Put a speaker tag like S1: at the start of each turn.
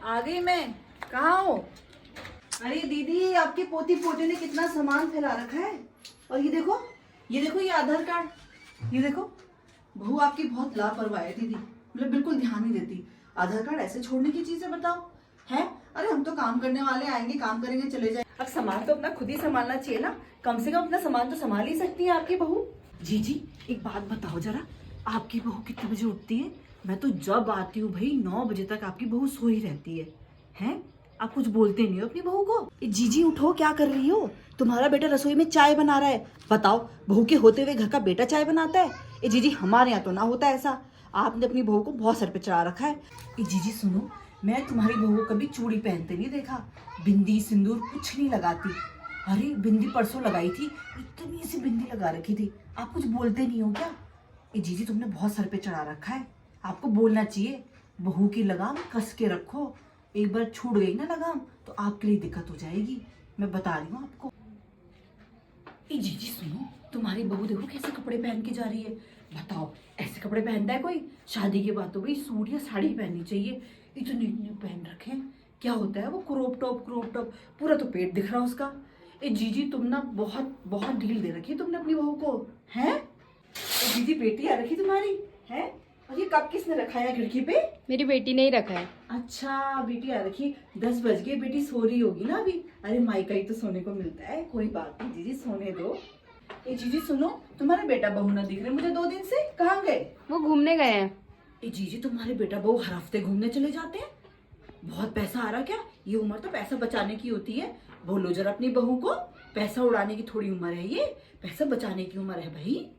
S1: आ गई मैं। कहाँ हो?
S2: अरे दीदी, आपके पोती पोते ने कितना सामान फैला रखा है। और ये देखो ये आधार कार्ड, ये देखो। बहू आपकी बहुत लापरवाह है दीदी, मतलब बिल्कुल ध्यान नहीं देती। आधार कार्ड ऐसे छोड़ने की चीज है, बताओ। है अरे हम तो काम करने वाले, आएंगे काम करेंगे चले जाए।
S1: अब सामान तो अपना खुद ही संभालना चाहिए ना, कम से कम अपना सामान तो संभाल ही सकती है आपकी बहू।
S2: जी एक बात बताओ जरा, आपकी बहू कितने बजे उठती है? मैं तो जब आती हूँ भाई 9 बजे तक आपकी बहू सो ही रहती है। हैं? आप कुछ बोलते नहीं हो अपनी बहू को? जीजी उठो, क्या कर रही हो? तुम्हारा बेटा रसोई में चाय बना रहा है। बताओ, बहू के होते हुए घर का बेटा चाय बनाता है? ए जीजी, हमारे यहाँ तो ना होता ऐसा। आपने अपनी बहू को बहुत सर पे चढ़ा रखा है। ए जीजी सुनो, मैं तुम्हारी बहू को कभी चूड़ी पहनते नहीं देखा, बिंदी सिंदूर कुछ नहीं लगाती। अरे बिंदी परसों लगाई थी, इतनी सी बिंदी लगा रखी थी। आप कुछ बोलते नहीं हो क्या? ए जीजी, तुमने बहुत सर पे चढ़ा रखा है, आपको बोलना चाहिए। बहू की लगाम कस के रखो, एक बार छूट गई ना लगाम तो आपके लिए दिक्कत हो जाएगी, मैं बता रही हूँ आपको। ए जीजी सुनो, तुम्हारी बहू देखो कैसे कपड़े पहन के जा रही है। बताओ, ऐसे कपड़े पहनता है कोई? शादी के बाद तो भाई सूट या साड़ी पहननी चाहिए। इतने इतने पहन रखे हैं, क्या होता है वो क्रॉप टॉप, पूरा तो पेट दिख रहा है उसका। ए जीजी, तुम ना बहुत बहुत ढील दे रखी है तुमने अपनी बहू को। हैं? दीदी बेटी आ रखी तुम्हारी है? और ये कब किसने रखा है खिड़की पे?
S3: मेरी बेटी ने ही रखा है।
S2: अच्छा बेटी आ रखी, 10 बज गए, बेटी सो रही होगी ना अभी। अरे माई का ही तो सोने को मिलता है, कोई बात नहीं जीजी, सोने दो। ए जीजी सुनो, तुम्हारे बेटा बहू ना दिख रहे मुझे 2 दिन से, कहाँ गए?
S3: वो घूमने गए हैं।
S2: ए जीजी, तुम्हारे बेटा बहू हर हफ्ते घूमने चले जाते हैं? बहुत पैसा आ रहा क्या? ये उम्र तो पैसा बचाने की होती है। बोलो जरा अपनी बहू को, पैसा उड़ाने की थोड़ी उम्र है ये, पैसा बचाने की उम्र है भाई।